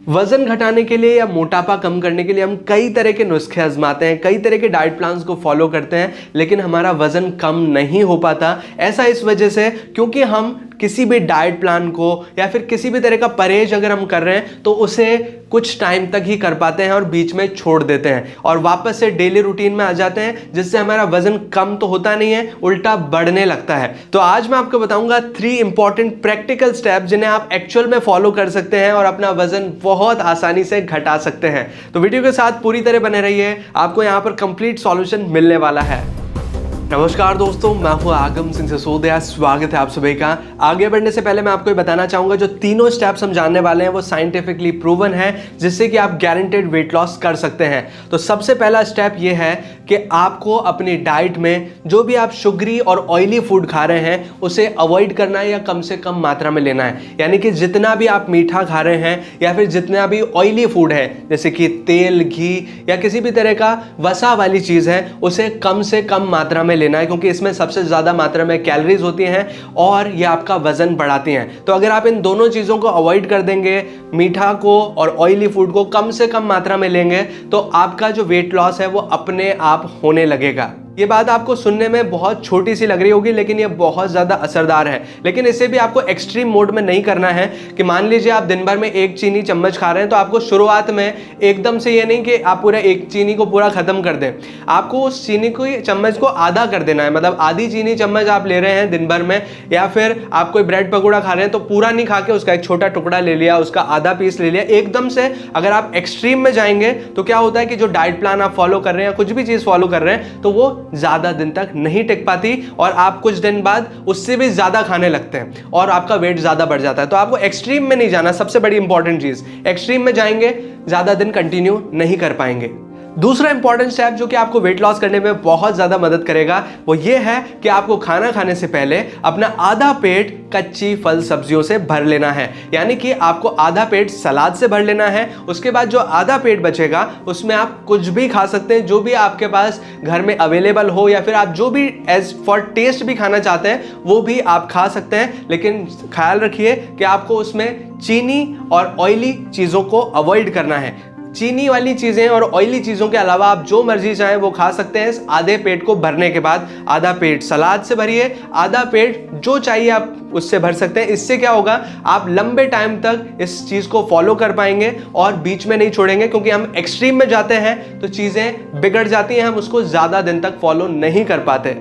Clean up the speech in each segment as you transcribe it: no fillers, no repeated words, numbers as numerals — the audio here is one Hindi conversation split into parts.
वजन घटाने के लिए या मोटापा कम करने के लिए हम कई तरह के नुस्खे आजमाते हैं, कई तरह के डाइट प्लान्स को फॉलो करते हैं, लेकिन हमारा वजन कम नहीं हो पाता। ऐसा इस वजह से क्योंकि हम किसी भी डाइट प्लान को या फिर किसी भी तरह का परहेज अगर हम कर रहे हैं तो उसे कुछ टाइम तक ही कर पाते हैं और बीच में छोड़ देते हैं और वापस से डेली रूटीन में आ जाते हैं, जिससे हमारा वजन कम तो होता नहीं है, उल्टा बढ़ने लगता है। तो आज मैं आपको बताऊंगा 3 इंपॉर्टेंट प्रैक्टिकल स्टेप जिन्हें आप एक्चुअल में फॉलो कर सकते हैं और अपना वजन बहुत आसानी से घटा सकते हैं। तो वीडियो के साथ पूरी तरह बने रहिए, आपको यहां पर कंप्लीट सॉल्यूशन मिलने वाला है। नमस्कार दोस्तों, मैं हूं आगम सिंह सिसोदिया, स्वागत है आप सभी का। आगे बढ़ने से पहले मैं आपको ये बताना चाहूंगा जो तीनों स्टेप्स हम जानने वाले हैं वो साइंटिफिकली प्रूवन है, जिससे कि आप गारंटेड वेट लॉस कर सकते हैं। तो सबसे पहला स्टेप ये है कि आपको अपनी डाइट में जो भी आप शुगरी और ऑयली फूड खा रहे हैं उसे अवॉइड करना है या कम से कम मात्रा में लेना है। यानी कि जितना भी आप मीठा खा रहे हैं या फिर जितना भी ऑयली फूड है, जैसे कि तेल, घी या किसी भी तरह का वसा वाली चीज़ है, उसे कम से कम मात्रा में लेना है, क्योंकि इसमें सबसे ज़्यादा मात्रा में कैलोरीज होती हैं और ये आपका वजन बढ़ाती हैं। तो अगर आप इन दोनों चीज़ों को अवॉइड कर देंगे, मीठा को और ऑयली फूड को कम से कम मात्रा में लेंगे, तो आपका जो वेट लॉस है वो अपने आप होने लगेगा। ये बात आपको सुनने में बहुत छोटी सी लग रही होगी, लेकिन ये बहुत ज़्यादा असरदार है। लेकिन इसे भी आपको एक्सट्रीम मोड में नहीं करना है कि मान लीजिए आप दिन भर में 1 चीनी चम्मच खा रहे हैं, तो आपको शुरुआत में एकदम से ये नहीं कि आप पूरा 1 चीनी को पूरा खत्म कर दें। आपको उस चीनी को चम्मच को आधा कर देना है, मतलब आधी चीनी चम्मच आप ले रहे हैं दिन भर में, या फिर आप कोई ब्रेड पकौड़ा खा रहे हैं तो पूरा नहीं खा के उसका एक छोटा टुकड़ा ले लिया, उसका आधा पीस ले लिया। एकदम से अगर आप एक्सट्रीम में जाएंगे तो क्या होता है कि जो डाइट प्लान आप फॉलो कर रहे हैं, कुछ भी चीज़ फॉलो कर रहे हैं, तो वो ज़्यादा दिन तक नहीं टिक पाती और आप कुछ दिन बाद उससे भी ज़्यादा खाने लगते हैं और आपका वेट ज़्यादा बढ़ जाता है। तो आपको एक्सट्रीम में नहीं जाना, सबसे बड़ी इंपॉर्टेंट चीज़। एक्सट्रीम में जाएंगे ज़्यादा दिन कंटिन्यू नहीं कर पाएंगे। दूसरा इंपॉर्टेंट स्टेप जो कि आपको वेट लॉस करने में बहुत ज़्यादा मदद करेगा वो ये है कि आपको खाना खाने से पहले अपना आधा पेट कच्ची फल सब्जियों से भर लेना है। यानी कि आपको आधा पेट सलाद से भर लेना है। उसके बाद जो आधा पेट बचेगा उसमें आप कुछ भी खा सकते हैं, जो भी आपके पास घर में अवेलेबल हो, या फिर आप जो भी एज फॉर टेस्ट भी खाना चाहते हैं वो भी आप खा सकते हैं। लेकिन ख्याल रखिए कि आपको उसमें चीनी और ऑयली चीज़ों को अवॉइड करना है। चीनी वाली चीज़ें और ऑयली चीज़ों के अलावा आप जो मर्जी चाहें वो खा सकते हैं। इस आधे पेट को भरने के बाद आधा पेट सलाद से भरिए, आधा पेट जो चाहिए आप उससे भर सकते हैं। इससे क्या होगा, आप लंबे टाइम तक इस चीज़ को फॉलो कर पाएंगे और बीच में नहीं छोड़ेंगे, क्योंकि हम एक्सट्रीम में जाते हैं तो चीज़ें बिगड़ जाती हैं, हम उसको ज़्यादा दिन तक फॉलो नहीं कर पाते।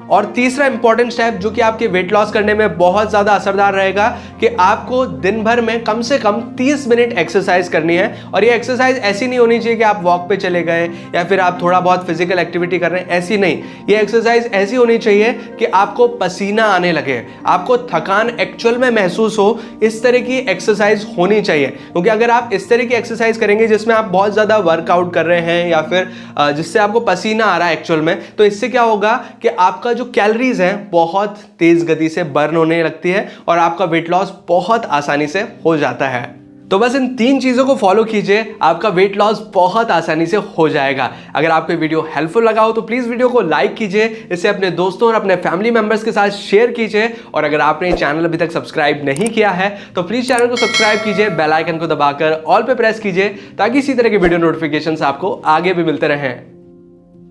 और तीसरा इंपॉर्टेंट स्टेप जो कि आपके वेट लॉस करने में बहुत ज़्यादा असरदार रहेगा कि आपको दिन भर में कम से कम 30 मिनट एक्सरसाइज करनी है। और ये एक्सरसाइज ऐसी नहीं होनी चाहिए कि आप वॉक पे चले गए या फिर आप थोड़ा बहुत फिजिकल एक्टिविटी कर रहे हैं, ऐसी नहीं। ये एक्सरसाइज ऐसी होनी चाहिए कि आपको पसीना आने लगे, आपको थकान एक्चुअल में महसूस हो, इस तरह की एक्सरसाइज होनी चाहिए। क्योंकि अगर आप इस तरह की एक्सरसाइज करेंगे जिसमें आप बहुत ज़्यादा वर्कआउट कर रहे हैं या फिर जिससे आपको पसीना आ रहा है एक्चुअल में, तो इससे क्या होगा कि आपका जो कैलोरीज हैं बहुत तेज गति से बर्न होने लगती है और आपका वेट लॉस बहुत आसानी से हो जाता है। तो बस इन 3 चीज़ों को फॉलो कीजिए, आपका वेट लॉस बहुत आसानी से हो जाएगा। अगर आपको वीडियो हेल्पफुल लगा हो तो प्लीज़ वीडियो को लाइक कीजिए, इसे अपने दोस्तों और अपने फैमिली मेंबर्स के साथ शेयर कीजिए। और अगर आपने चैनल अभी तक सब्सक्राइब नहीं किया है तो प्लीज़ चैनल को सब्सक्राइब कीजिए, बेल आइकन को दबाकर ऑल पे प्रेस कीजिए, ताकि इसी तरह के वीडियो नोटिफिकेशंस आपको आगे भी मिलते रहें।